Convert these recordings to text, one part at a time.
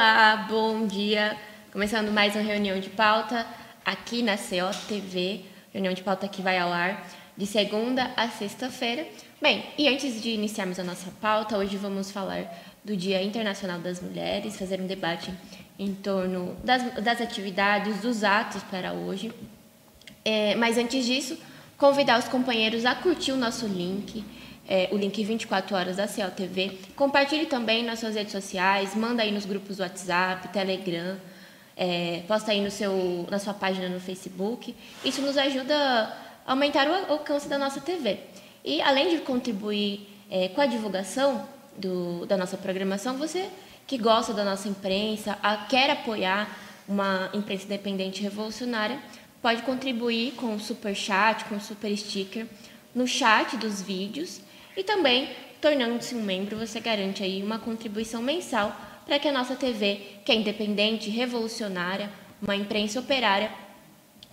Olá, bom dia. Começando mais uma reunião de pauta aqui na CO TV. Reunião de pauta que vai ao ar de segunda a sexta-feira. Bem, e antes de iniciarmos a nossa pauta, hoje vamos falar do Dia Internacional das Mulheres, fazer um debate em torno das atividades, dos atos para hoje. Mas antes disso, convidar os companheiros a curtir o nosso link, o link 24 horas da CO TV. Compartilhe também nas suas redes sociais, manda aí nos grupos do WhatsApp, Telegram, posta aí na sua página no Facebook. Isso nos ajuda a aumentar o alcance da nossa TV. E além de contribuir com a divulgação da nossa programação, você que gosta da nossa imprensa, quer apoiar uma imprensa independente revolucionária, pode contribuir com o super chat, com o super sticker no chat dos vídeos e também, tornando-se um membro, você garante aí uma contribuição mensal para que a nossa TV, que é independente, revolucionária, uma imprensa operária,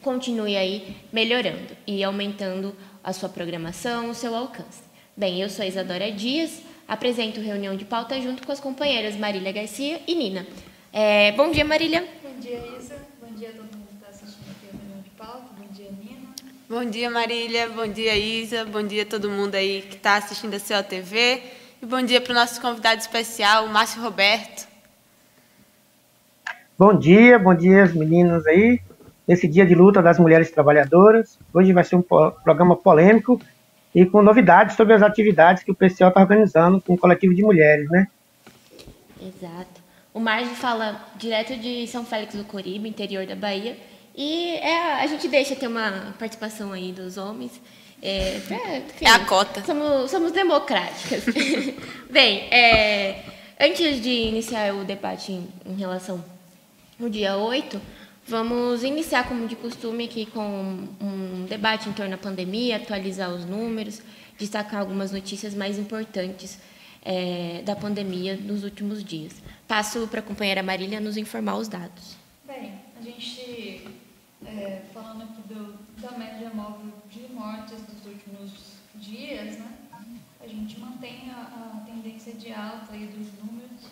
continue aí melhorando e aumentando a sua programação, o seu alcance. Bem, eu sou a Isadora Dias, apresento reunião de pauta junto com as companheiras Marília Garcia e Nina. Bom dia, Marília. Bom dia, Isa. Bom dia a todo mundo que está assistindo aqui a reunião de pauta. Bom dia, Nina. Bom dia, Marília. Bom dia, Isa. Bom dia a todo mundo aí que está assistindo a CO TV. E bom dia para o nosso convidado especial, o Márcio Roberto. Bom dia as meninas aí. Nesse dia de luta das mulheres trabalhadoras. Hoje vai ser um programa polêmico e com novidades sobre as atividades que o PCO está organizando com o coletivo de mulheres, né? Exato. O Márcio fala direto de São Félix do Coribe, interior da Bahia. E a gente deixa ter uma participação aí dos homens. Enfim, a cota. Somos democráticas. Bem, antes de iniciar o debate em relação ao dia 8, vamos iniciar, como de costume, aqui com um debate em torno da pandemia, atualizar os números, destacar algumas notícias mais importantes da pandemia nos últimos dias. Passo para a companheira Marília nos informar os dados. Bem, a gente, falando aqui da média móvel de mortes dos últimos dias, né, a gente mantém a tendência de alta aí dos números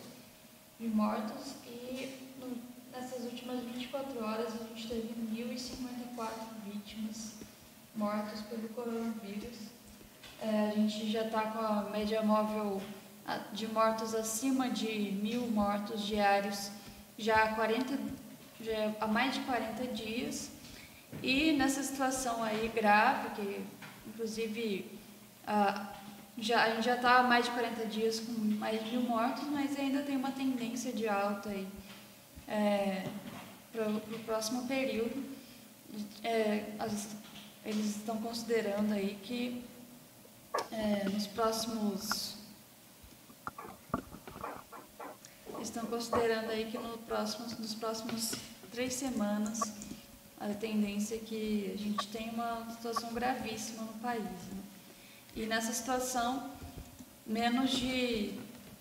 de mortos e nessas últimas 24 horas a gente teve 1.054 vítimas mortas pelo coronavírus. A gente já está com a média móvel de mortos acima de 1.000 mortos diários já há mais de 40 dias. E nessa situação aí grave, que inclusive a gente já está há mais de 40 dias com mais de 1.000 mortos, mas ainda tem uma tendência de alta aí para o próximo período. Eles estão considerando aí que nos próximos nos próximos 3 semanas a tendência é que a gente tem uma situação gravíssima no país, né? E nessa situação, menos de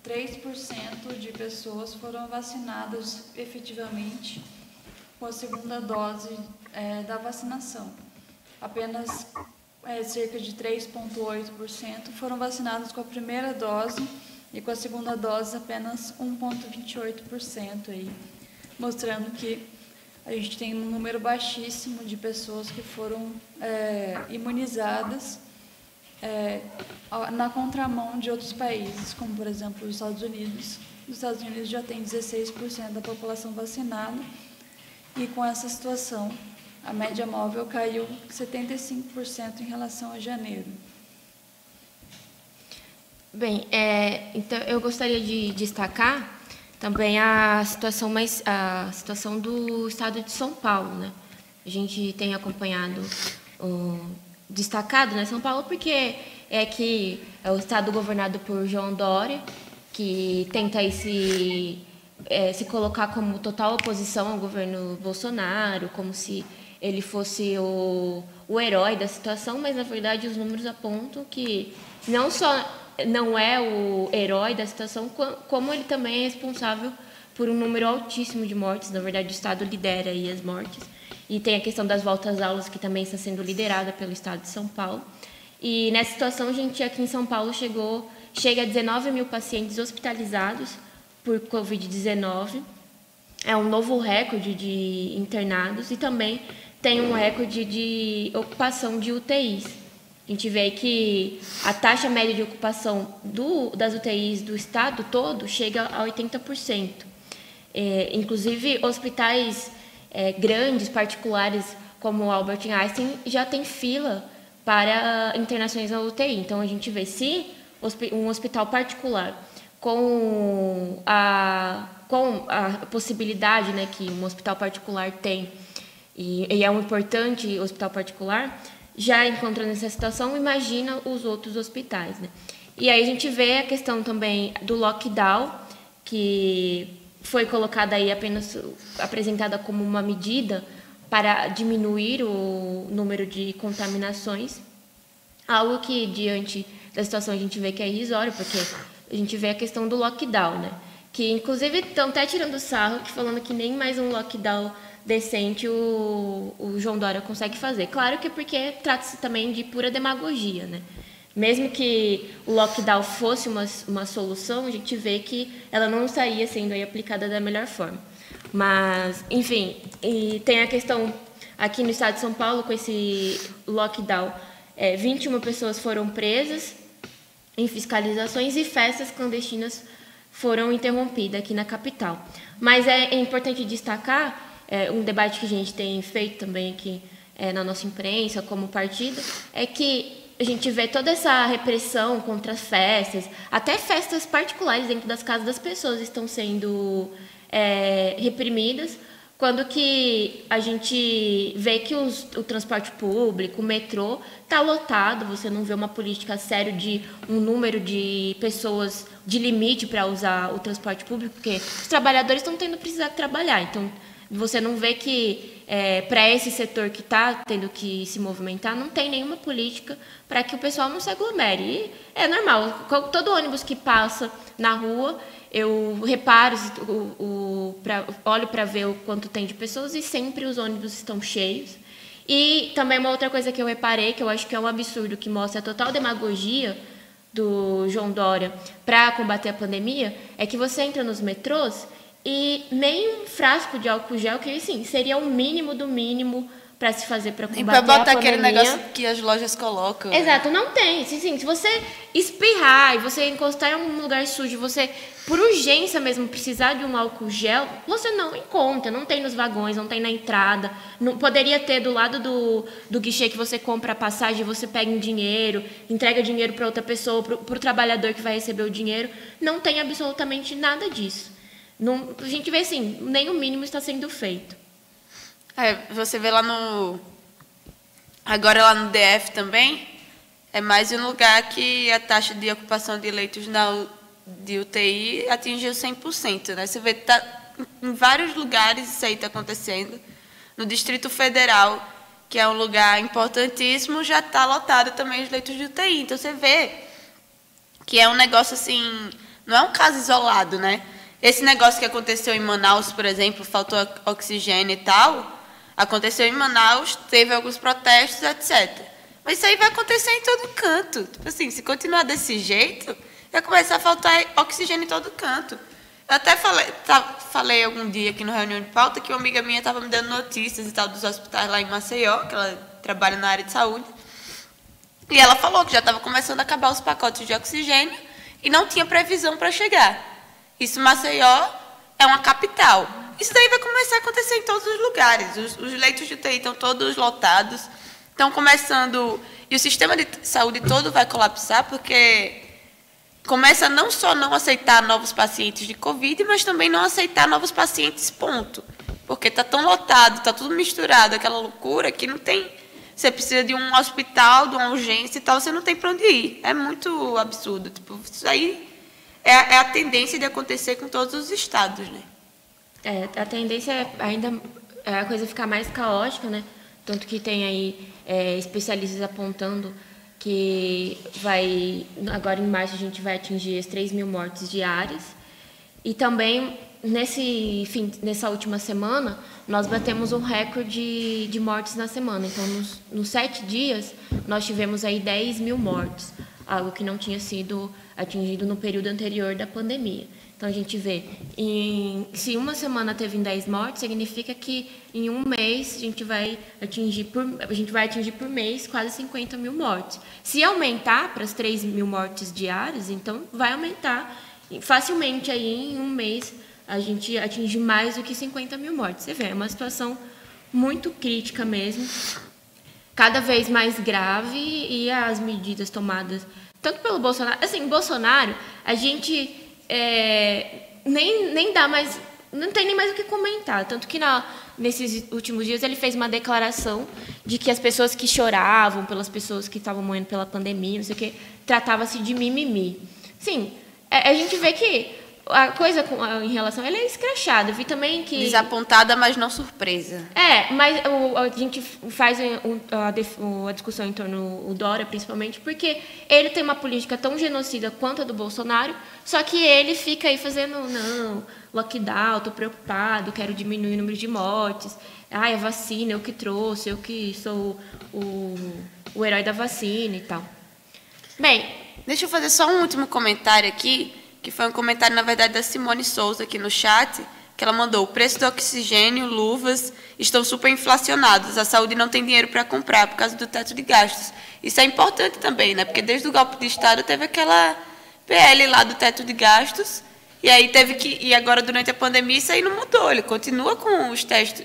3% de pessoas foram vacinadas efetivamente com a segunda dose da vacinação. Apenas cerca de 3,8% foram vacinados com a primeira dose e com a segunda dose apenas 1,28% aí, mostrando que a gente tem um número baixíssimo de pessoas que foram imunizadas na contramão de outros países, como por exemplo os Estados Unidos. Os Estados Unidos já tem 16% da população vacinada e com essa situação a média móvel caiu 75% em relação a janeiro. Bem, então eu gostaria de destacar também a situação do estado de São Paulo, né? A gente tem acompanhado destacado, né, São Paulo, porque que é o estado governado por João Dória, que tenta aí se colocar como total oposição ao governo Bolsonaro, como se ele fosse o herói da situação, mas na verdade os números apontam que não só não é o herói da situação, como ele também é responsável por um número altíssimo de mortes. Na verdade, o Estado lidera aí as mortes. E tem a questão das voltas às aulas, que também está sendo liderada pelo Estado de São Paulo. E nessa situação, a gente aqui em São Paulo chega a 19 mil pacientes hospitalizados por Covid-19, é um novo recorde de internados e também tem um recorde de ocupação de UTIs. A gente vê que a taxa média de ocupação das UTIs do estado todo chega a 80%. Inclusive, hospitais grandes, particulares, como o Albert Einstein, já tem fila para internações na UTI. Então, a gente vê se um hospital particular com a possibilidade, né, que um hospital particular tem, e é um importante hospital particular, já encontrando essa situação, imagina os outros hospitais, né? E aí a gente vê a questão também do lockdown, que foi colocada aí apresentada como uma medida para diminuir o número de contaminações, algo que, diante da situação, a gente vê que é irrisório, porque a gente vê a questão do lockdown, né? Que, inclusive, estão até tirando sarro, falando que nem mais um lockdown decente o João Dória consegue fazer. Claro que é porque trata-se também de pura demagogia, né? Mesmo que o lockdown fosse uma solução, a gente vê que ela não estaria sendo aí aplicada da melhor forma. Mas, enfim, e tem a questão aqui no estado de São Paulo, com esse lockdown, 21 pessoas foram presas em fiscalizações e festas clandestinas foram interrompidas aqui na capital. Mas é importante destacar um debate que a gente tem feito também aqui na nossa imprensa, como partido, é que a gente vê toda essa repressão contra as festas, até festas particulares dentro das casas das pessoas estão sendo reprimidas, quando que a gente vê que o transporte público, o metrô, está lotado, você não vê uma política séria de um número de pessoas de limite para usar o transporte público, porque os trabalhadores estão tendo precisar trabalhar, então você não vê que para esse setor que está tendo que se movimentar, não tem nenhuma política para que o pessoal não se aglomere. E é normal, todo ônibus que passa na rua, eu reparo, olho para ver o quanto tem de pessoas e sempre os ônibus estão cheios. E também uma outra coisa que eu reparei, que eu acho que é um absurdo, que mostra a total demagogia do João Dória para combater a pandemia, é que você entra nos metrôs e nem um frasco de álcool gel, que assim, seria o mínimo do mínimo para se fazer para combater a pandemia. E para botar aquele negócio que as lojas colocam. Exato, não tem. Sim, se você espirrar e você encostar em um lugar sujo, você, por urgência mesmo, precisar de um álcool gel, você não encontra, não tem nos vagões, não tem na entrada. Não, poderia ter do lado do guichê que você compra a passagem, você pega um dinheiro, entrega dinheiro para outra pessoa, para o trabalhador que vai receber o dinheiro. Não tem absolutamente nada disso. Não, a gente vê assim, nem o mínimo está sendo feito. Você vê agora lá no DF também, é mais um lugar que a taxa de ocupação de leitos de UTI atingiu 100%, né? Você vê que em vários lugares isso aí está acontecendo. No Distrito Federal, que é um lugar importantíssimo, já está lotado também os leitos de UTI. Então você vê que é um negócio assim, não é um caso isolado, né? Esse negócio que aconteceu em Manaus, por exemplo, faltou oxigênio e tal, aconteceu em Manaus, teve alguns protestos, etc. Mas isso aí vai acontecer em todo canto. Tipo assim, se continuar desse jeito, vai começar a faltar oxigênio em todo canto. Eu até falei algum dia aqui no Reunião de Pauta que uma amiga minha estava me dando notícias e tal dos hospitais lá em Maceió, que ela trabalha na área de saúde. E ela falou que já estava começando a acabar os pacotes de oxigênio e não tinha previsão para chegar. Isso, Maceió é uma capital. Isso daí vai começar a acontecer em todos os lugares. Os leitos de UTI estão todos lotados. Estão começando... E o sistema de saúde todo vai colapsar, porque começa não só não aceitar novos pacientes de Covid, mas também não aceitar novos pacientes, ponto. Porque está tão lotado, está tudo misturado, aquela loucura que não tem... Você precisa de um hospital, de uma urgência e tal, você não tem para onde ir. É muito absurdo. Tipo, isso aí é a tendência de acontecer com todos os estados, né? A tendência é a coisa ficar mais caótica, né? Tanto que tem aí especialistas apontando que agora em março a gente vai atingir as 3.000 mortes diárias. E também, nessa última semana, nós batemos um recorde de mortes na semana. Então, nos 7 dias, nós tivemos aí 10.000 mortos. algo que não tinha sido atingido no período anterior da pandemia. Então, a gente vê, se uma semana teve 10 mortes, significa que em um mês a gente vai atingir por mês quase 50 mil mortes. Se aumentar para as 3 mil mortes diárias, então vai aumentar facilmente aí em um mês a gente atingir mais do que 50 mil mortes. Você vê, é uma situação muito crítica mesmo, cada vez mais grave, e as medidas tomadas tanto pelo Bolsonaro, assim, Bolsonaro, a gente nem dá mais, não tem nem mais o que comentar, tanto que nesses últimos dias ele fez uma declaração de que as pessoas que choravam pelas pessoas que estavam morrendo pela pandemia, não sei o que, tratava-se de mimimi. Sim, a gente vê que a coisa em relação a ele é escrachada. Eu vi também que... Desapontada, mas não surpresa. Mas a gente faz a discussão em torno do Dória, principalmente, porque ele tem uma política tão genocida quanto a do Bolsonaro, só que ele fica aí fazendo, não, lockdown, estou preocupado, quero diminuir o número de mortes, a vacina, eu que trouxe, eu que sou o herói da vacina e tal. Bem... Deixa eu fazer só um último comentário aqui, que foi um comentário, na verdade, da Simone Souza aqui no chat, que ela mandou: o preço do oxigênio, luvas, estão super inflacionados, a saúde não tem dinheiro para comprar por causa do teto de gastos. Isso é importante também, né? Porque desde o golpe de Estado teve aquela PL lá do teto de gastos, e aí e agora durante a pandemia isso aí não mudou, ele continua com os testes,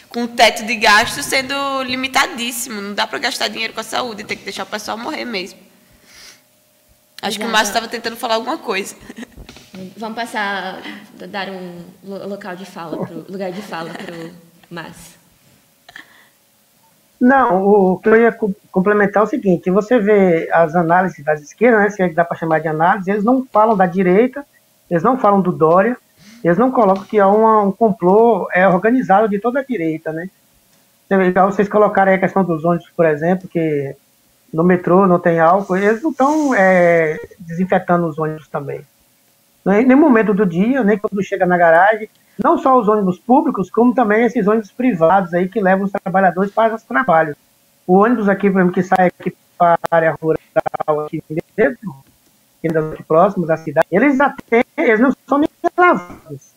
com o teto de gastos sendo limitadíssimo, não dá para gastar dinheiro com a saúde, tem que deixar o pessoal morrer mesmo. Acho que o Márcio estava tentando falar alguma coisa. Vamos dar um lugar de fala para o Márcio. Não, o que eu ia complementar é o seguinte: você vê as análises das esquerdas, né, se é que dá para chamar de análise, eles não falam da direita, eles não falam do Dória, eles não colocam que há um complô organizado de toda a direita, né? Vocês colocaram aí a questão dos ônibus, por exemplo, que no metrô não tem álcool, eles não estão desinfetando os ônibus também. Em nenhum momento do dia, nem quando chega na garagem, não só os ônibus públicos, como também esses ônibus privados aí que levam os trabalhadores para os trabalhos. O ônibus aqui, por exemplo, que sai aqui para a área rural, aqui mesmo, aqui próximos da cidade, eles não são nem lavados.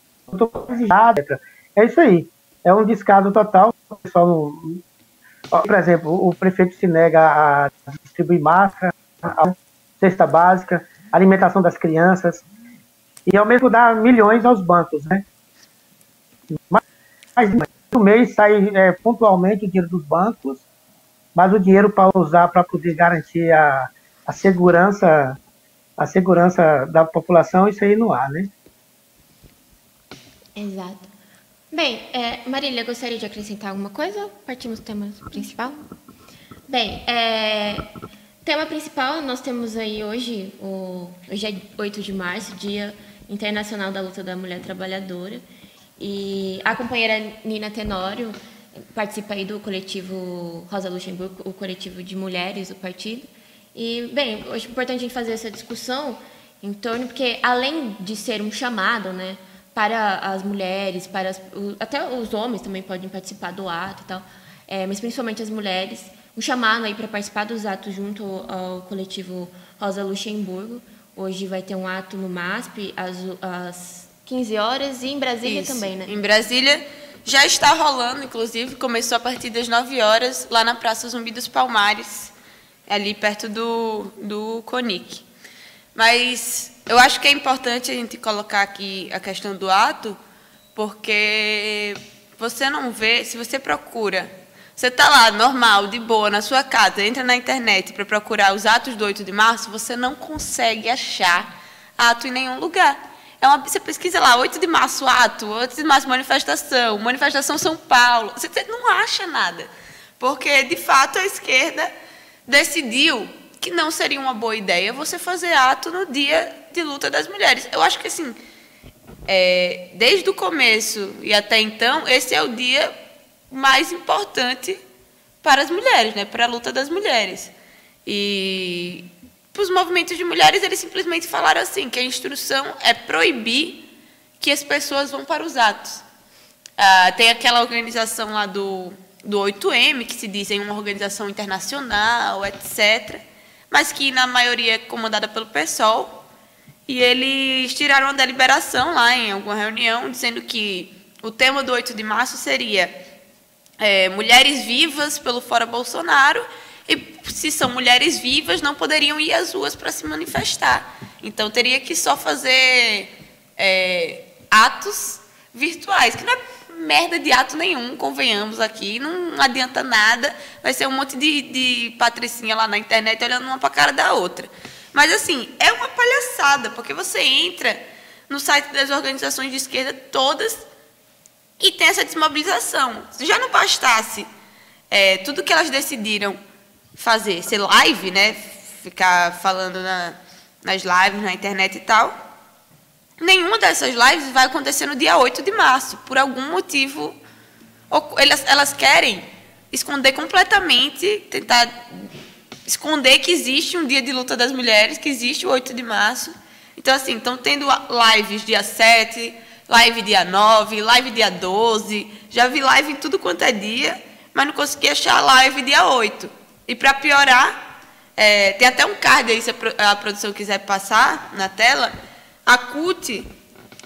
É isso aí. É um descaso total. O pessoal não... Por exemplo, o prefeito se nega a distribuir máscara, a cesta básica, alimentação das crianças, e ao mesmo dar milhões aos bancos, né? Mas no mês sai pontualmente o dinheiro dos bancos, mas o dinheiro para usar para poder garantir a segurança da população, isso aí não há, né? Exato. Bem, Marília, gostaria de acrescentar alguma coisa? Partimos do tema principal? Bem, tema principal, nós temos aí hoje é 8 de março, Dia Internacional da Luta da Mulher Trabalhadora, e a companheira Nina Tenório participa aí do coletivo Rosa Luxemburgo, o coletivo de mulheres do partido. E, bem, hoje é importante a gente fazer essa discussão em torno, porque além de ser um chamado, né, para as mulheres, até os homens também podem participar do ato e tal, mas principalmente as mulheres, um chamado aí para participar dos atos junto ao coletivo Rosa Luxemburgo. Hoje vai ter um ato no MASP às 15 horas e em Brasília também, né? Em Brasília já está rolando, inclusive, começou a partir das 9 horas, lá na Praça Zumbi dos Palmares, ali perto do CONIC. Mas eu acho que é importante a gente colocar aqui a questão do ato, porque você não vê, se você procura, você está lá, normal, de boa, na sua casa, entra na internet para procurar os atos do 8 de março, você não consegue achar ato em nenhum lugar. Você pesquisa lá, 8 de março ato, 8 de março manifestação São Paulo, você não acha nada, porque, de fato, a esquerda decidiu que não seria uma boa ideia você fazer ato no Dia de Luta das Mulheres. Eu acho que, assim, desde o começo e até então, esse é o dia mais importante para as mulheres, né, para a luta das mulheres. E os movimentos de mulheres, eles simplesmente falaram assim, que a instrução é proibir que as pessoas vão para os atos. Tem aquela organização lá do 8M, que se dizem uma organização internacional, etc., mas que na maioria é comandada pelo PSOL. E eles tiraram uma deliberação lá em alguma reunião, dizendo que o tema do 8 de março seria mulheres vivas pelo Fora Bolsonaro, e se são mulheres vivas, não poderiam ir às ruas para se manifestar. Então, teria que só fazer atos virtuais, que não é merda de ato nenhum, convenhamos aqui, não adianta nada, vai ser um monte de patricinha lá na internet olhando uma para a cara da outra. Mas, assim, é uma palhaçada, porque você entra no site das organizações de esquerda todas e tem essa desmobilização. Se já não bastasse tudo que elas decidiram fazer, ser live, né, ficar falando nas lives, na internet e tal, nenhuma dessas lives vai acontecer no dia 8 de março, por algum motivo. Elas querem esconder completamente, tentar esconder que existe um dia de luta das mulheres, que existe o 8 de março. Então, assim, estão tendo lives dia 7, live dia 9, live dia 12, já vi live em tudo quanto é dia, mas não consegui achar live dia 8. E para piorar, tem até um card aí, se a produção quiser passar na tela. A CUT,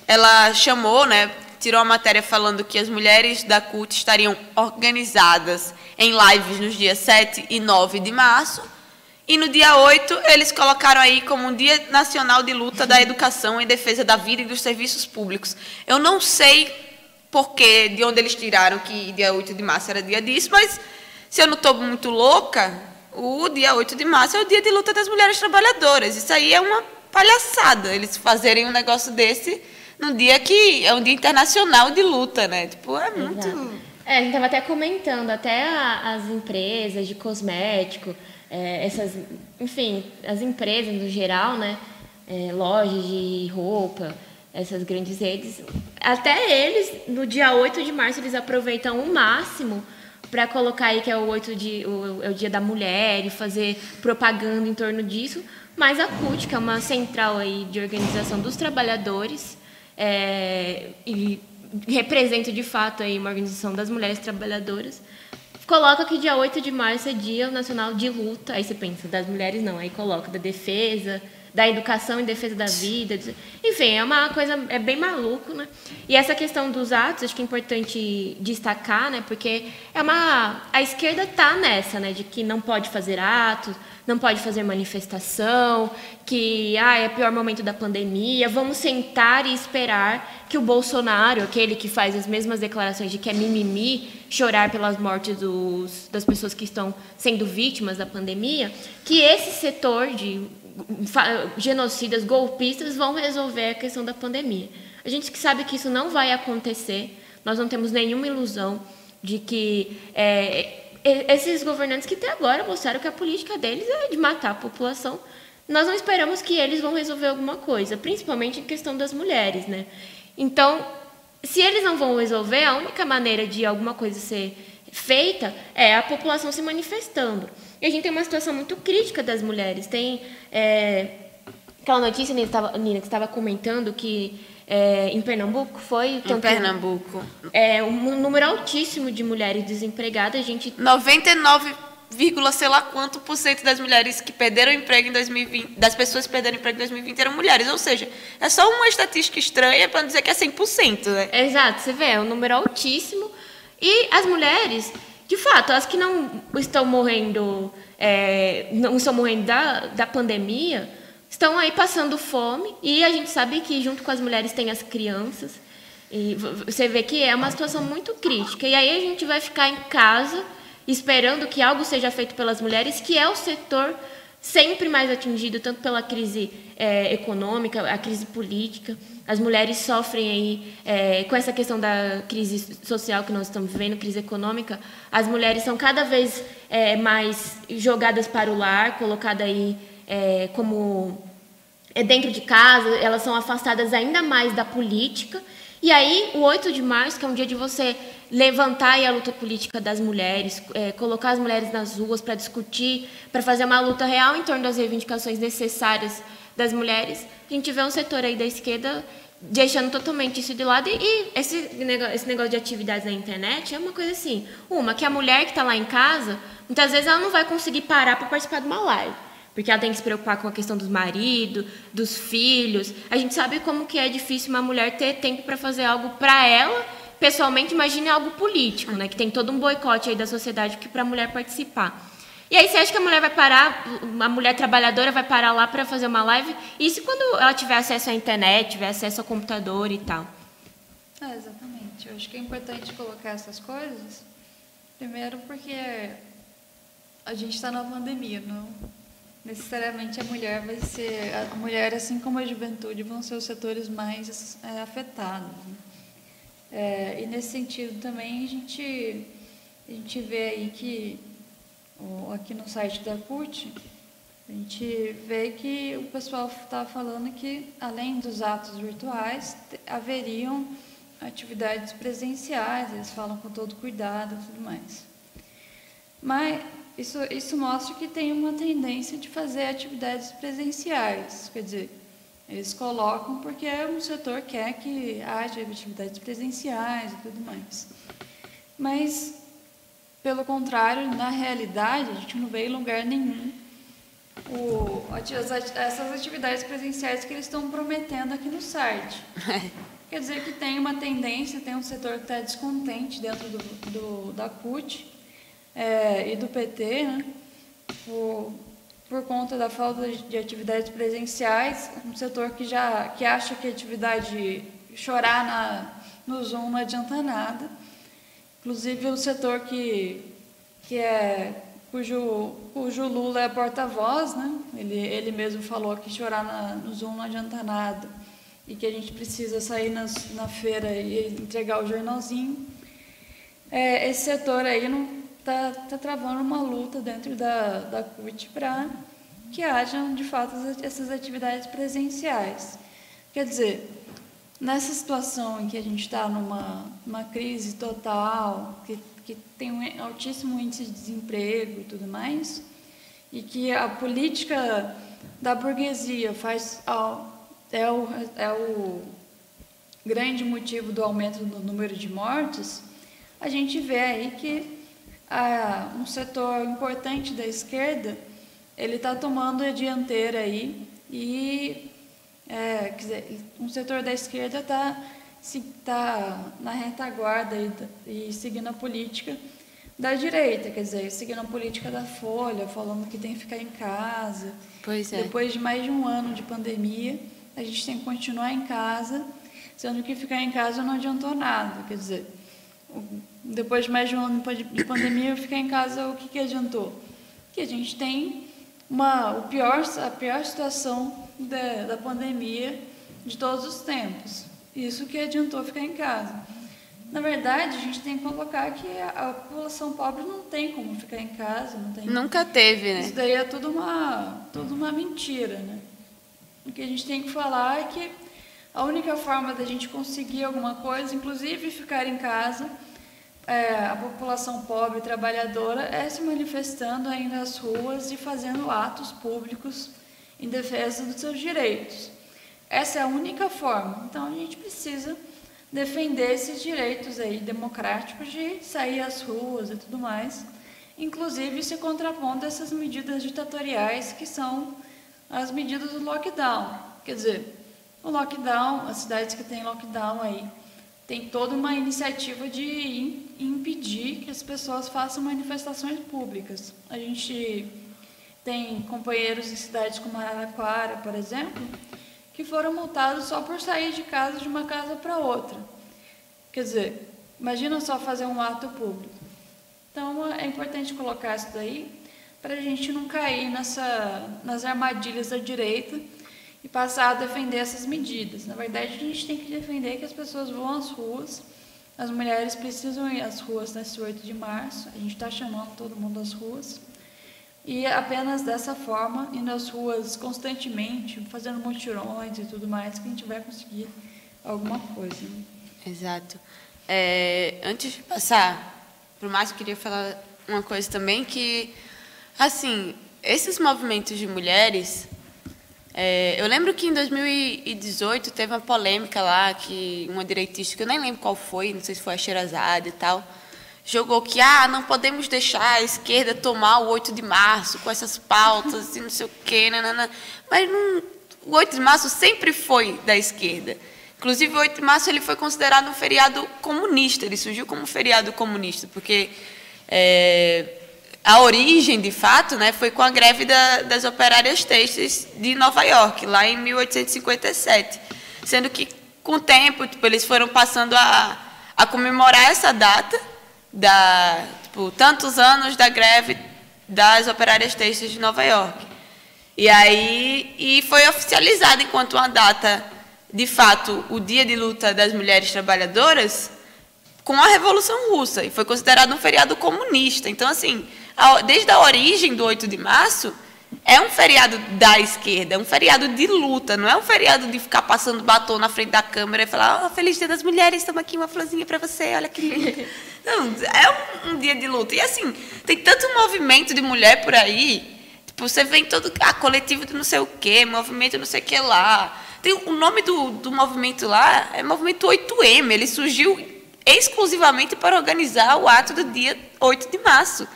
ela chamou, né, tirou a matéria falando que as mulheres da CUT estariam organizadas em lives nos dias 7 e 9 de março. E no dia 8, eles colocaram aí como um Dia Nacional de Luta da Educação em Defesa da Vida e dos Serviços Públicos. Eu não sei de onde eles tiraram que dia 8 de março era dia disso, mas se eu não estou muito louca, o dia 8 de março é o Dia de Luta das Mulheres Trabalhadoras. Isso aí é uma palhaçada, eles fazerem um negócio desse num dia que é um dia internacional de luta, né? Tipo, é muito... Exato. A gente estava até comentando, até as empresas de cosmético, enfim, as empresas no geral, né? Lojas de roupa, essas grandes redes, até eles, no dia 8 de março, eles aproveitam o máximo para colocar aí que é o Dia da Mulher e fazer propaganda em torno disso, mas a CUT, que é uma central aí de organização dos trabalhadores, e representa de fato aí uma organização das mulheres trabalhadoras, coloca que dia 8 de março é Dia Nacional de Luta. Aí você pensa, das mulheres não, aí coloca da defesa, da educação em defesa da vida. Enfim, é uma coisa, é bem maluco, né? E essa questão dos atos, acho que é importante destacar, né? Porque a esquerda está nessa, né? De que não pode fazer atos, não pode fazer manifestação, que é o pior momento da pandemia, vamos sentar e esperar que o Bolsonaro, aquele que faz as mesmas declarações de que é mimimi, chorar pelas mortes das pessoas que estão sendo vítimas da pandemia, que esse setor de genocidas, golpistas, vão resolver a questão da pandemia. A gente sabe que isso não vai acontecer, nós não temos nenhuma ilusão de que esses governantes que até agora mostraram que a política deles é de matar a população, nós não esperamos que eles vão resolver alguma coisa, principalmente em questão das mulheres, né? Então, se eles não vão resolver, a única maneira de alguma coisa ser feita é a população se manifestando. E a gente tem uma situação muito crítica das mulheres. Tem aquela notícia, Nina, que estava comentando que em Pernambuco foi... Em Pernambuco. Um número altíssimo de mulheres desempregadas. A gente... 99, sei lá quanto por cento das mulheres que perderam emprego em 2020, das pessoas que perderam emprego em 2020 eram mulheres. Ou seja, é só uma estatística estranha para não dizer que é 100%, né? Exato, você vê, é um número altíssimo. E as mulheres, de fato, as que não estão morrendo, da pandemia, estão aí passando fome, e a gente sabe que junto com as mulheres tem as crianças, e você vê que é uma situação muito crítica. E aí a gente vai ficar em casa esperando que algo seja feito pelas mulheres, que é o setor sempre mais atingido, tanto pela crise econômica, a crise política. As mulheres sofrem aí com essa questão da crise social que nós estamos vivendo, crise econômica. As mulheres são cada vez mais jogadas para o lar, colocadas aí como dentro de casa, elas são afastadas ainda mais da política. E aí, o 8 de março, que é um dia de você levantar aí a luta política das mulheres, colocar as mulheres nas ruas para discutir, para fazer uma luta real em torno das reivindicações necessárias das mulheres, a gente vê um setor aí da esquerda deixando totalmente isso de lado. E esse negócio de atividades na internet é uma coisa assim, que a mulher que está lá em casa, muitas vezes ela não vai conseguir parar para participar de uma live, porque ela tem que se preocupar com a questão dos maridos, dos filhos. A gente sabe como que é difícil uma mulher ter tempo para fazer algo para ela, pessoalmente, imagine algo político, né? Que tem todo um boicote aí da sociedade para a mulher participar. E aí você acha que a mulher vai parar, uma mulher trabalhadora vai parar lá para fazer uma live? Isso quando ela tiver acesso à internet, tiver acesso ao computador e tal. Exatamente. Eu acho que é importante colocar essas coisas. Primeiro porque a gente está na pandemia, não necessariamente a mulher vai ser... A mulher, assim como a juventude, vão ser os setores mais afetados. Né? E nesse sentido também a gente vê aí que aqui no site da CUT, a gente vê que o pessoal está falando que, além dos atos virtuais, haveriam atividades presenciais, eles falam com todo cuidado e tudo mais. Mas isso mostra que tem uma tendência de fazer atividades presenciais, quer dizer, eles colocam porque o setor quer que haja atividades presenciais e tudo mais. Mas, pelo contrário, na realidade, a gente não vê em lugar nenhum essas atividades presenciais que eles estão prometendo aqui no site. Quer dizer que tem uma tendência, tem um setor que está descontente dentro da CUT e do PT, né? Por conta da falta de atividades presenciais, um setor que acha que a atividade chorar no Zoom não adianta nada. Inclusive o setor cujo Lula é porta-voz, né? Ele mesmo falou que chorar no Zoom não adianta nada e que a gente precisa sair na feira e entregar o jornalzinho. Esse setor aí não tá travando uma luta dentro da CUT para que hajam, de fato, essas atividades presenciais. Quer dizer, nessa situação em que a gente está numa crise total, que tem um altíssimo índice de desemprego e tudo mais, e que a política da burguesia é o grande motivo do aumento do número de mortes, a gente vê aí que um setor importante da esquerda ele está tomando a dianteira aí e quer dizer, um setor da esquerda está na retaguarda e seguindo a política da direita, quer dizer, seguindo a política da Folha, falando que tem que ficar em casa. Pois é. Depois de mais de um ano de pandemia, a gente tem que continuar em casa, sendo que ficar em casa não adiantou nada. Quer dizer, depois de mais de um ano de pandemia, ficar em casa, o que adiantou? Que a gente tem a pior situação da pandemia de todos os tempos. Isso que adiantou ficar em casa. Na verdade, a gente tem que colocar que a população pobre não tem como ficar em casa. Nunca teve, né? Isso daí é tudo uma mentira, né? O que a gente tem que falar é que a única forma da gente conseguir alguma coisa, inclusive ficar em casa, a população pobre e trabalhadora, é se manifestando aí nas ruas e fazendo atos públicos em defesa dos seus direitos. Essa é a única forma. Então, a gente precisa defender esses direitos aí democráticos de sair às ruas e tudo mais, inclusive se contrapondo a essas medidas ditatoriais que são as medidas do lockdown. Quer dizer, o lockdown, as cidades que têm lockdown aí, tem toda uma iniciativa de impedir que as pessoas façam manifestações públicas. A gente tem companheiros em cidades como Araraquara, por exemplo, que foram multados só por sair de casa de uma casa para outra. Quer dizer, imagina só fazer um ato público. Então, é importante colocar isso daí para a gente não cair nas armadilhas da direita e passar a defender essas medidas. Na verdade, a gente tem que defender que as pessoas vão às ruas, as mulheres precisam ir às ruas nesse 8 de março, a gente está chamando todo mundo às ruas, e apenas dessa forma, indo às ruas constantemente, fazendo mutirões e tudo mais, que a gente vai conseguir alguma coisa. Né? Exato. Antes de passar para o Márcio, eu queria falar uma coisa também, que, assim, esses movimentos de mulheres, eu lembro que em 2018 teve uma polêmica lá, que uma direitista, que eu nem lembro qual foi, não sei se foi a Sherazade e tal, jogou que não podemos deixar a esquerda tomar o 8 de março com essas pautas e não sei o quê, nanana. Mas o 8 de março sempre foi da esquerda. Inclusive, o 8 de março ele foi considerado um feriado comunista, ele surgiu como um feriado comunista, porque a origem, de fato, né, foi com a greve das operárias têxteis de Nova York, lá em 1857. Sendo que, com o tempo, eles foram passando a comemorar essa data, tantos anos da greve das operárias têxteis de Nova York. E foi oficializada enquanto uma data, de fato, o Dia de Luta das Mulheres Trabalhadoras, com a Revolução Russa, e foi considerado um feriado comunista. Então, assim, desde a origem do 8 de março, é um feriado da esquerda, é um feriado de luta, não é um feriado de ficar passando batom na frente da câmera e falar: Feliz Dia das Mulheres, estamos aqui, uma florzinha para você, olha que lindo. Não, é um dia de luta. E, assim, tem tanto movimento de mulher por aí, você vê em todo coletivo de não sei o quê, movimento não sei o que lá. O nome do movimento lá é Movimento 8M, ele surgiu exclusivamente para organizar o ato do dia 8 de março.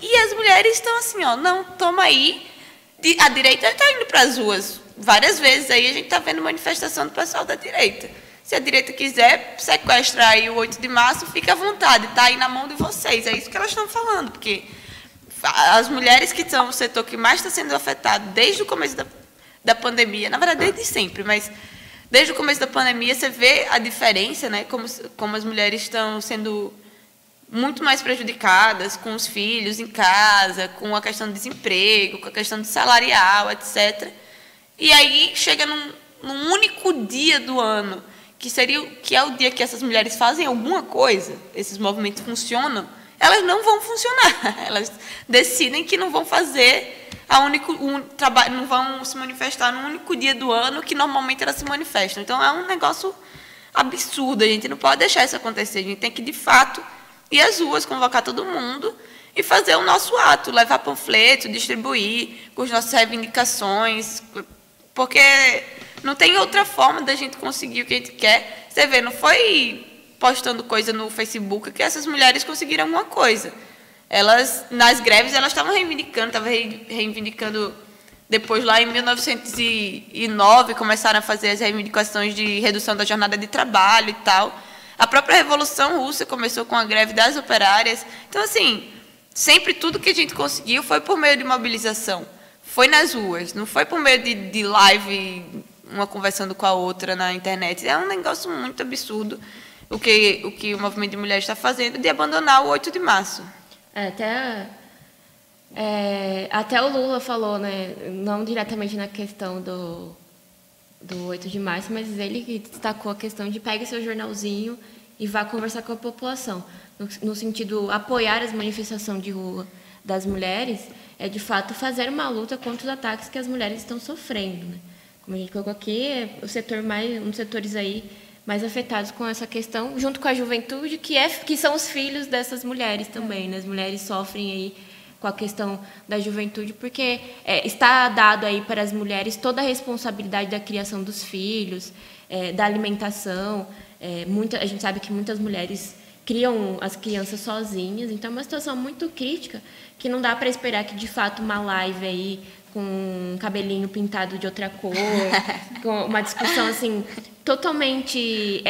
E as mulheres estão assim, não, toma aí. A direita está indo para as ruas. Várias vezes aí a gente está vendo manifestação do pessoal da direita. Se a direita quiser sequestrar aí o 8 de março, fica à vontade, está aí na mão de vocês. É isso que elas estão falando, porque as mulheres que são o setor que mais está sendo afetado desde o começo da pandemia, na verdade desde sempre, mas desde o começo da pandemia você vê a diferença, né, como as mulheres estão sendo muito mais prejudicadas com os filhos em casa, com a questão do desemprego, com a questão do salarial, etc. E aí chega num único dia do ano, que é o dia que essas mulheres fazem alguma coisa, esses movimentos funcionam, elas não vão funcionar. Elas decidem que não vão fazer não vão se manifestar no único dia do ano que normalmente elas se manifestam. Então é um negócio absurdo, a gente não pode deixar isso acontecer, a gente tem que, de fato, ir às ruas, convocar todo mundo e fazer o nosso ato, levar panfleto, distribuir com as nossas reivindicações, porque não tem outra forma da gente conseguir o que a gente quer. Você vê, não foi postando coisa no Facebook que essas mulheres conseguiram alguma coisa. Elas, nas greves, elas estavam reivindicando depois, lá em 1909, começaram a fazer as reivindicações de redução da jornada de trabalho e tal. A própria Revolução Russa começou com a greve das operárias. Então, assim, sempre tudo que a gente conseguiu foi por meio de mobilização. Foi nas ruas, não foi por meio de live, uma conversando com a outra na internet. É um negócio muito absurdo o que o movimento de mulheres está fazendo de abandonar o 8 de março. Até o Lula falou, né, não diretamente na questão do 8 de março, mas ele que destacou a questão de pegue seu jornalzinho e vá conversar com a população. No sentido, apoiar as manifestações de rua das mulheres é, de fato, fazer uma luta contra os ataques que as mulheres estão sofrendo, né? Como a gente colocou aqui, é um dos setores aí mais afetados com essa questão, junto com a juventude, que são os filhos dessas mulheres também, né? As mulheres sofrem aí com a questão da juventude, porque está dado aí para as mulheres toda a responsabilidade da criação dos filhos, da alimentação. A gente sabe que muitas mulheres criam as crianças sozinhas, então é uma situação muito crítica, que não dá para esperar que, de fato, uma live aí com um cabelinho pintado de outra cor, com uma discussão assim totalmente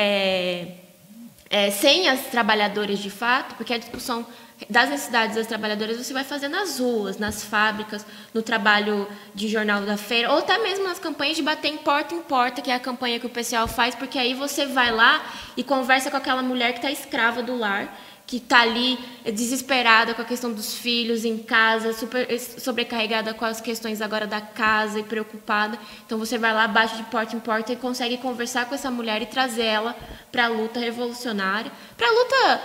sem as trabalhadoras de fato, porque a discussão das necessidades das trabalhadoras você vai fazer nas ruas, nas fábricas, no trabalho de jornal da feira, ou até mesmo nas campanhas de bater em porta, que é a campanha que o pessoal faz, porque aí você vai lá e conversa com aquela mulher que está escrava do lar, que está ali desesperada com a questão dos filhos em casa, super sobrecarregada com as questões agora da casa e preocupada. Então você vai lá, bate de porta em porta e consegue conversar com essa mulher e trazer ela para a luta revolucionária, para a luta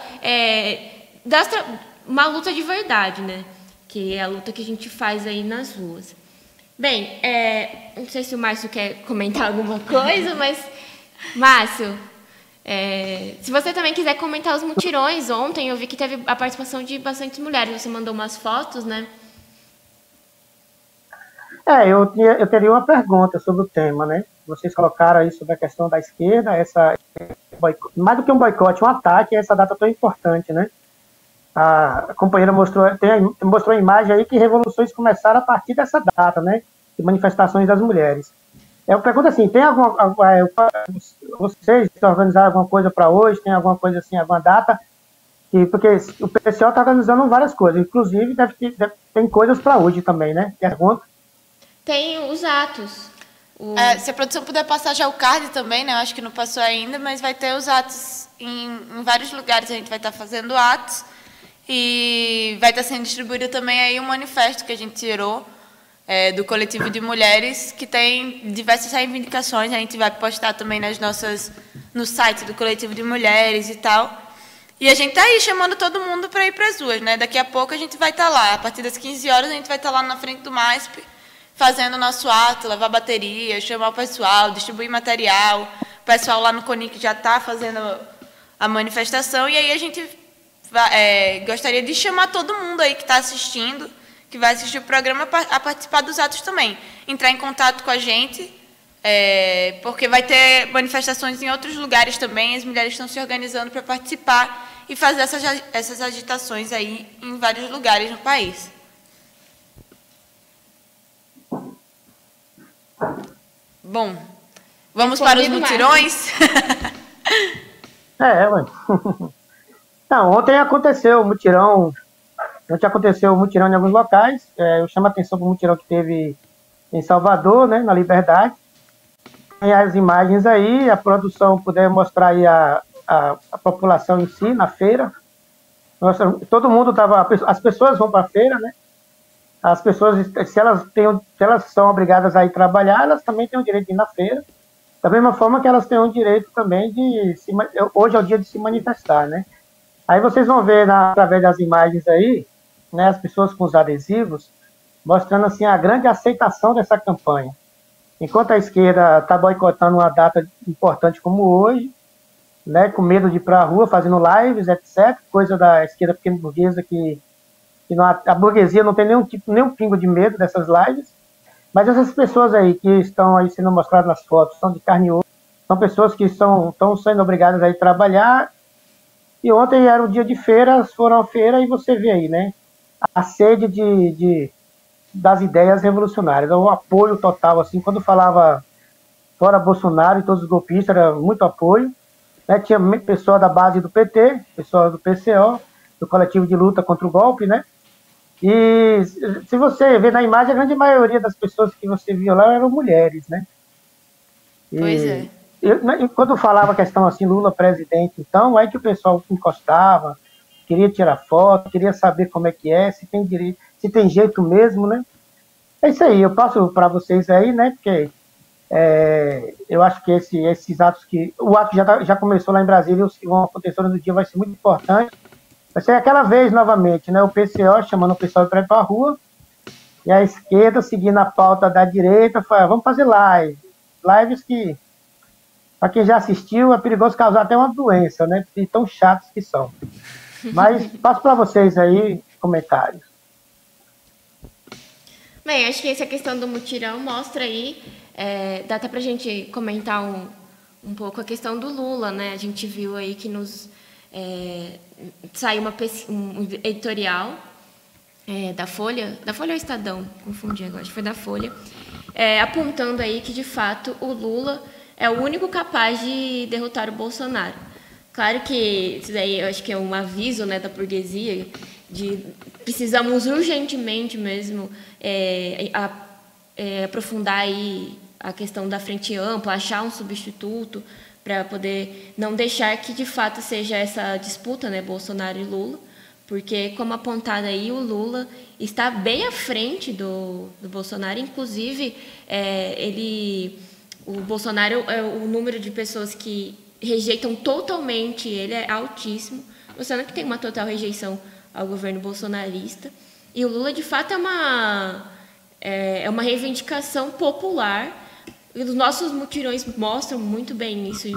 uma luta de verdade, né? Que é a luta que a gente faz aí nas ruas. Bem, não sei se o Márcio quer comentar alguma coisa, mas, Márcio, se você também quiser comentar os mutirões, ontem eu vi que teve a participação de bastantes mulheres, você mandou umas fotos, né? Eu teria uma pergunta sobre o tema, né? Vocês colocaram aí sobre a questão da esquerda, mais do que um boicote, um ataque a essa data tão importante, né? A companheira mostrou a imagem aí que revoluções começaram a partir dessa data, né? De manifestações das mulheres. Eu pergunto assim, tem vocês organizaram alguma coisa para hoje? Tem alguma coisa assim, alguma data? Porque o PCO está organizando várias coisas, inclusive tem coisas para hoje também, né? Tem os atos. Se a produção puder passar já o card também, né? Eu acho que não passou ainda, mas vai ter os atos em vários lugares. A gente vai estar fazendo atos e vai estar sendo distribuído também aí um manifesto que a gente tirou do coletivo de mulheres, que tem diversas reivindicações. A gente vai postar também no site do coletivo de mulheres e tal. E a gente está aí chamando todo mundo para ir para as ruas, né? Daqui a pouco a gente vai estar lá. A partir das 15 horas a gente vai estar lá na frente do MASP, fazendo o nosso ato, levar bateria, chamar o pessoal, distribuir material. O pessoal lá no CONIC já está fazendo a manifestação. E aí a gente gostaria de chamar todo mundo aí que está assistindo, que vai assistir o programa, a participar dos atos também. Entrar em contato com a gente, porque vai ter manifestações em outros lugares também. As mulheres estão se organizando para participar e fazer essas agitações aí em vários lugares no país. Bom, vamos para os mutirões? Ué. Não, ontem aconteceu o mutirão. Ontem aconteceu o mutirão em alguns locais. Eu chamo a atenção para o mutirão que teve em Salvador, né, na Liberdade. Tem as imagens aí, a produção puder mostrar aí a população em si, na feira. Todo mundo estava... As pessoas vão para a feira, né? As pessoas, se elas são obrigadas a ir trabalhar, elas também têm o direito de ir na feira. Da mesma forma que elas têm o direito também hoje é o dia de se manifestar, né? Aí vocês vão ver, através das imagens aí, né, as pessoas com os adesivos, mostrando assim a grande aceitação dessa campanha. Enquanto a esquerda está boicotando uma data importante como hoje, né, com medo de ir para a rua, fazendo lives, etc., coisa da esquerda pequena burguesa que a burguesia não tem nenhum pingo de medo dessas lives, mas essas pessoas aí que estão aí sendo mostradas nas fotos, são de carne e osso, são pessoas que estão sendo obrigadas a ir trabalhar, e ontem era um dia de feira, foram à feira e você vê aí, né, a sede das ideias revolucionárias, o apoio total, assim, quando falava fora Bolsonaro e todos os golpistas, era muito apoio, né, tinha pessoa da base do PT, pessoa do PCO, do coletivo de luta contra o golpe, né, e se você ver na imagem, a grande maioria das pessoas que você viu lá eram mulheres, né? Pois é. Quando falava a questão assim, Lula presidente, então, aí que o pessoal encostava, queria tirar foto, queria saber como é que é, se tem direito, se tem jeito mesmo, né? É isso aí, eu passo para vocês aí, né? Porque eu acho que esses atos o ato já começou lá em Brasília, os que vão acontecer no dia vai ser muito importante. Vai ser aquela vez novamente, né? O PCO chamando o pessoal para ir para a rua, e a esquerda seguindo a pauta da direita, fala, vamos fazer lives que, para quem já assistiu, é perigoso causar até uma doença, né? De tão chatos que são. Mas passo para vocês aí comentários. Bem, acho que essa questão do mutirão mostra aí, dá até para a gente comentar um pouco a questão do Lula, né? A gente viu aí que saiu um editorial da Folha ou Estadão, confundi agora, acho que foi da Folha, apontando aí que, de fato, o Lula é o único capaz de derrotar o Bolsonaro. Claro que isso daí eu acho que é um aviso, né, da burguesia, precisamos urgentemente mesmo aprofundar aí a questão da frente ampla, achar um substituto, para poder não deixar que, de fato, seja essa disputa, né, Bolsonaro e Lula, porque, como apontado aí, o Lula está bem à frente do Bolsonaro, inclusive, o Bolsonaro, o número de pessoas que rejeitam totalmente ele é altíssimo, mostrando que tem uma total rejeição ao governo bolsonarista, e o Lula, de fato, é uma reivindicação popular. Os nossos mutirões mostram muito bem isso,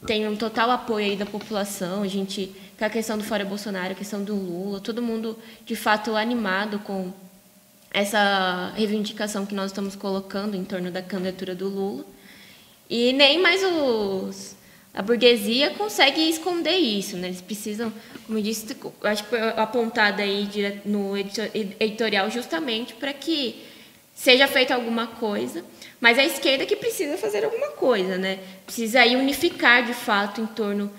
tem um total apoio aí da população, a gente, com a questão do Fora Bolsonaro, a questão do Lula, todo mundo, de fato, animado com essa reivindicação que nós estamos colocando em torno da candidatura do Lula. E nem mais a burguesia consegue esconder isso, né? Eles precisam, como eu disse, eu acho que foi apontado aí no editorial justamente para que seja feita alguma coisa, mas a esquerda que precisa fazer alguma coisa, né? Precisa aí unificar de fato em torno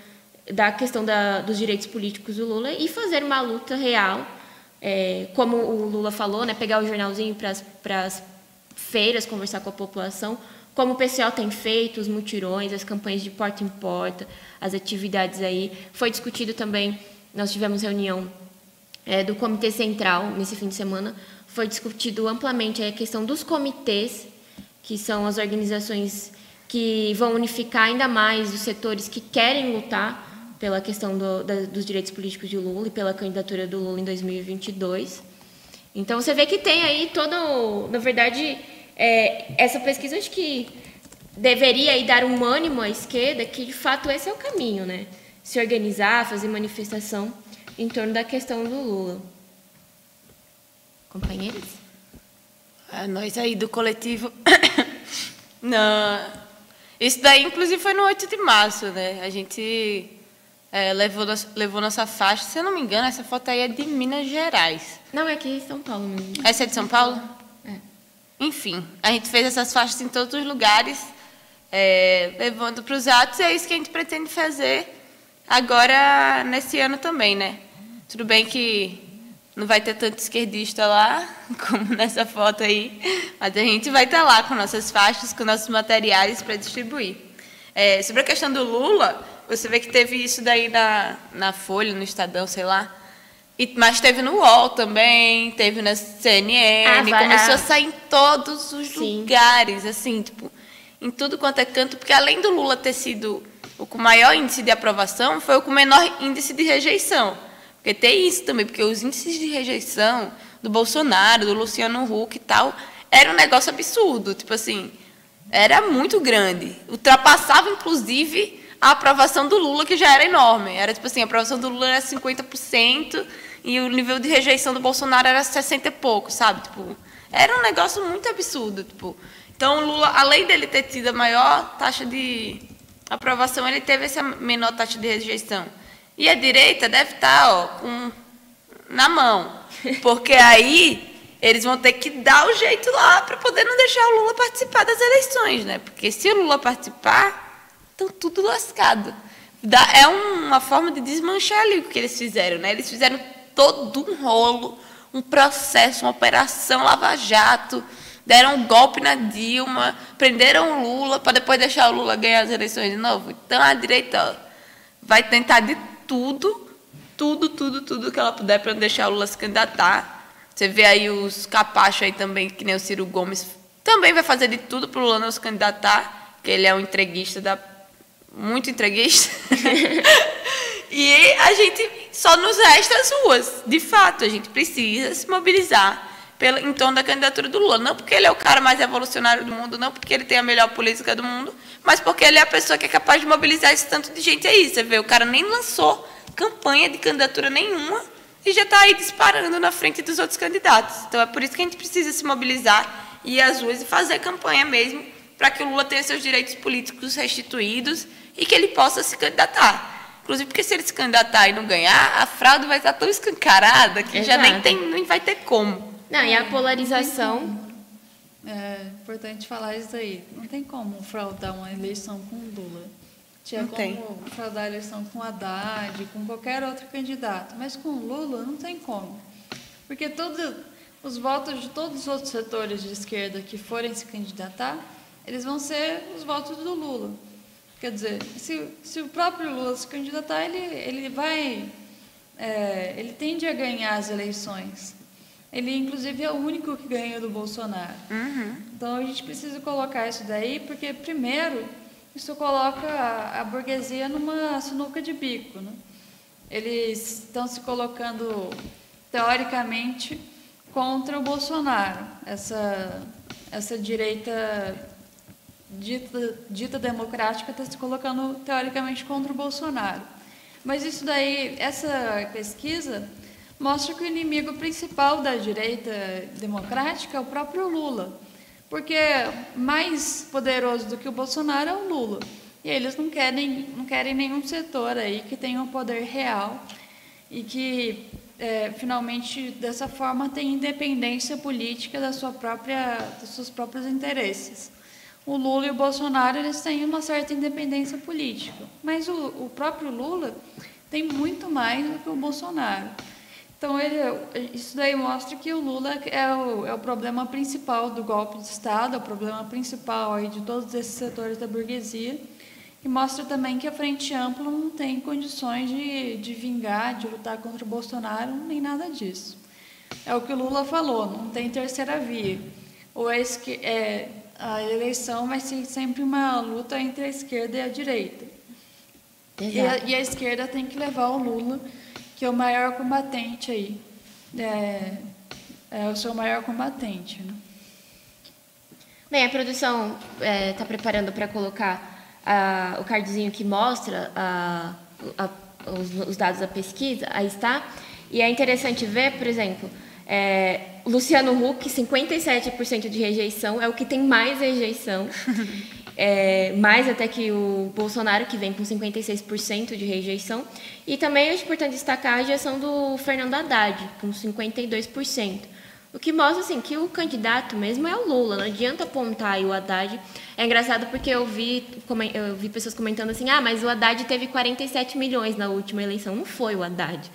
da questão dos direitos políticos do Lula e fazer uma luta real, como o Lula falou, né? Pegar o jornalzinho para as feiras, conversar com a população, como o PCO tem feito, os mutirões, as campanhas de porta em porta, as atividades aí. Foi discutido também, nós tivemos reunião do Comitê Central nesse fim de semana, foi discutido amplamente a questão dos comitês, que são as organizações que vão unificar ainda mais os setores que querem lutar pela questão dos direitos políticos de Lula e pela candidatura do Lula em 2022. Então, você vê que tem aí todo, na verdade, essa pesquisa acho que deveria aí dar um ânimo à esquerda, que de fato esse é o caminho, né? Se organizar, fazer manifestação em torno da questão do Lula. Companheiros? Nós aí do coletivo... Não. Isso daí, inclusive, foi no 8 de março, né? A gente levou nossa faixa. Se eu não me engano, essa foto aí é de Minas Gerais. Não, é aqui em São Paulo mesmo. Essa é de São Paulo? É. Enfim, a gente fez essas faixas em todos os lugares, levando para os atos, e é isso que a gente pretende fazer agora, nesse ano também, né? Tudo bem que não vai ter tanto esquerdista lá, como nessa foto aí, mas a gente vai estar lá com nossas faixas, com nossos materiais para distribuir. Sobre a questão do Lula, você vê que teve isso daí na Folha, no Estadão, sei lá, mas teve no UOL também, teve na CNN, começou a sair em todos os lugares, assim, tipo, em tudo quanto é canto, porque além do Lula ter sido o com maior índice de aprovação, foi o com menor índice de rejeição. Porque tem isso também, porque os índices de rejeição do Bolsonaro, do Luciano Huck e tal, era um negócio absurdo, tipo assim, era muito grande. Ultrapassava, inclusive, a aprovação do Lula, que já era enorme. Era tipo assim, a aprovação do Lula era 50% e o nível de rejeição do Bolsonaro era 60 e pouco, sabe? Tipo, era um negócio muito absurdo, tipo. Então, o Lula, além dele ter tido a maior taxa de aprovação, ele teve essa menor taxa de rejeição. E a direita deve estar na mão, porque aí eles vão ter que dar o jeito lá para poder não deixar o Lula participar das eleições, né? Porque se o Lula participar, estão tudo lascado. É uma forma de desmanchar ali o que eles fizeram, né? Eles fizeram todo um rolo, um processo, uma operação Lava-Jato, deram um golpe na Dilma, prenderam o Lula para depois deixar o Lula ganhar as eleições de novo. Então a direita vai tentar de tudo que ela puder para não deixar o Lula se candidatar. Você vê aí os capachos aí também, que nem o Ciro Gomes, também vai fazer de tudo para o Lula não se candidatar, porque ele é um entreguista, muito entreguista. E a gente só nos resta as ruas. De fato, a gente precisa se mobilizar em torno da candidatura do Lula. Não porque ele é o cara mais revolucionário do mundo, não porque ele tem a melhor política do mundo, mas porque ele é a pessoa que é capaz de mobilizar esse tanto de gente aí. Você vê, o cara nem lançou campanha de candidatura nenhuma e já está aí disparando na frente dos outros candidatos. Então, é por isso que a gente precisa se mobilizar, ir às ruas e fazer campanha mesmo, para que o Lula tenha seus direitos políticos restituídos e que ele possa se candidatar. Inclusive, porque se ele se candidatar e não ganhar, a fraude vai estar tão escancarada que já nem vai ter como. Não, e a polarização... É importante falar isso aí. Não tem como fraudar uma eleição com o Lula. Tinha como fraudar a eleição com o Haddad, com qualquer outro candidato. Mas com o Lula não tem como. Porque todos os votos de todos os outros setores de esquerda que forem se candidatar, eles vão ser os votos do Lula. Quer dizer, se o próprio Lula se candidatar, ele tende a ganhar as eleições. Ele, inclusive, é o único que ganha do Bolsonaro. Uhum. Então, a gente precisa colocar isso daí, porque, primeiro, isso coloca a burguesia numa sinuca de bico, né? Eles estão se colocando, teoricamente, contra o Bolsonaro. Essa direita dita democrática está se colocando, teoricamente, contra o Bolsonaro. Mas isso daí, essa pesquisa... mostra que o inimigo principal da direita democrática é o próprio Lula, porque mais poderoso do que o Bolsonaro é o Lula. E eles não querem nenhum setor aí que tenha um poder real e que, finalmente, dessa forma, tenha independência política dos seus próprios interesses. O Lula e o Bolsonaro, eles têm uma certa independência política, mas o próprio Lula tem muito mais do que o Bolsonaro. Então, isso daí mostra que o Lula é o problema principal do golpe de Estado, é o problema principal aí de todos esses setores da burguesia, e mostra também que a Frente Ampla não tem condições de vingar, de lutar contra o Bolsonaro, nem nada disso. É o que o Lula falou, não tem terceira via. A eleição vai ser sempre uma luta entre a esquerda e a direita. E a esquerda tem que levar o Lula, que é o maior combatente aí. É o seu maior combatente. Né? Bem, a produção está preparando para colocar o cardzinho que mostra os dados da pesquisa. Aí está. E é interessante ver, por exemplo, Luciano Huck, 57% de rejeição, é o que tem mais rejeição. Mais até que o Bolsonaro, que vem com 56% de rejeição. E também é importante destacar a rejeição do Fernando Haddad, com 52%. O que mostra assim, que o candidato mesmo é o Lula, não adianta apontar aí o Haddad. É engraçado porque eu vi pessoas comentando assim, mas o Haddad teve 47 milhões na última eleição. Não foi o Haddad.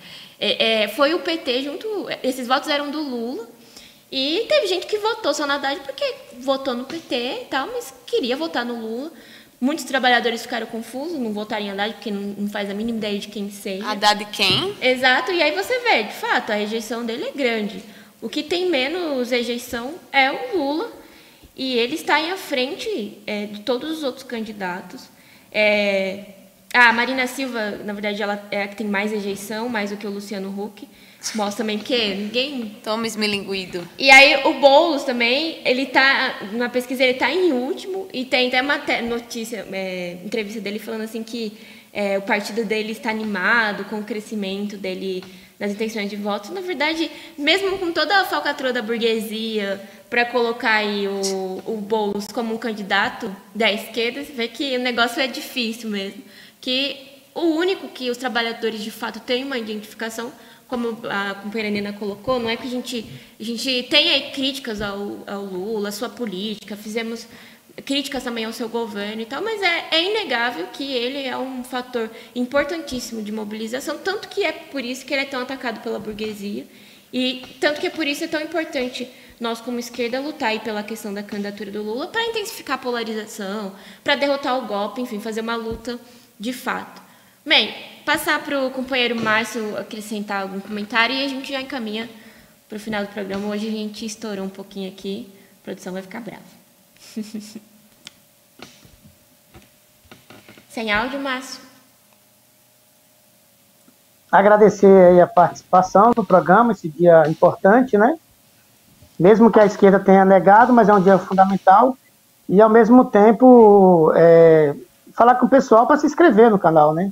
Foi o PT junto... Esses votos eram do Lula. E teve gente que votou só no Haddad porque votou no PT e tal, mas queria votar no Lula. Muitos trabalhadores ficaram confusos, não votaram em Haddad porque não faz a mínima ideia de quem seja. Haddad quem? Exato, e aí você vê, de fato, a rejeição dele é grande. O que tem menos rejeição é o Lula, e ele está aí à frente de todos os outros candidatos. A Marina Silva, na verdade, ela é a que tem mais rejeição, mais do que o Luciano Huck. Mostra também porque ninguém... Toma esmilinguido. E aí o Boulos também, na pesquisa ele está em último, e tem até uma entrevista dele falando assim que o partido dele está animado com o crescimento dele nas intenções de votos. Na verdade, mesmo com toda a falcatrua da burguesia para colocar aí o Boulos como um candidato da esquerda, você vê que o negócio é difícil mesmo. Que o único que os trabalhadores de fato têm uma identificação, como a companheira Nina colocou, não é que a gente tem aí críticas ao Lula, à sua política, fizemos críticas também ao seu governo e tal, mas é inegável que ele é um fator importantíssimo de mobilização, tanto que é por isso que ele é tão atacado pela burguesia, e tanto que é por isso que é tão importante nós, como esquerda, lutar aí pela questão da candidatura do Lula, para intensificar a polarização, para derrotar o golpe, enfim, fazer uma luta de fato. Bem, passar para o companheiro Márcio acrescentar algum comentário e a gente já encaminha para o final do programa. Hoje a gente estourou um pouquinho aqui, a produção vai ficar brava. Sem áudio, Márcio. Agradecer aí a participação no programa, esse dia importante, né? Mesmo que a esquerda tenha negado, mas é um dia fundamental. E, ao mesmo tempo, falar com o pessoal para se inscrever no canal, né?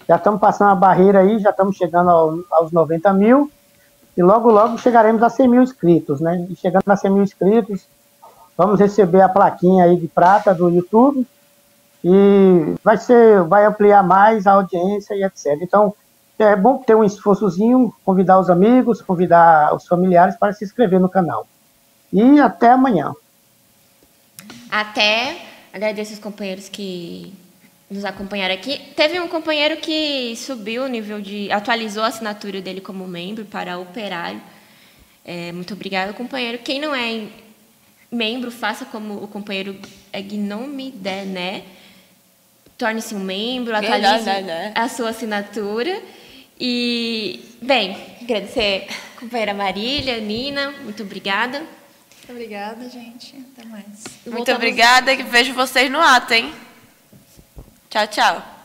Já estamos passando a barreira aí, já estamos chegando aos 90 mil. E logo, logo chegaremos a 100 mil inscritos, né? E chegando a 100 mil inscritos, vamos receber a plaquinha aí de prata do YouTube. E vai ampliar mais a audiência e etc. Então, é bom ter um esforçozinho, convidar os amigos, convidar os familiares para se inscrever no canal. E até amanhã. Agradeço os companheiros que nos acompanharam aqui. Teve um companheiro que subiu o nível atualizou a assinatura dele como membro para operário. Muito obrigada, companheiro. Quem não é membro, faça como o companheiro Gnome Dené. Torne-se um membro, atualize a sua assinatura. E, bem, agradecer a companheira Marília, Nina, muito obrigada. Muito obrigada, gente. Até mais. Muito obrigada e vejo vocês no ato, hein? Tchau, tchau.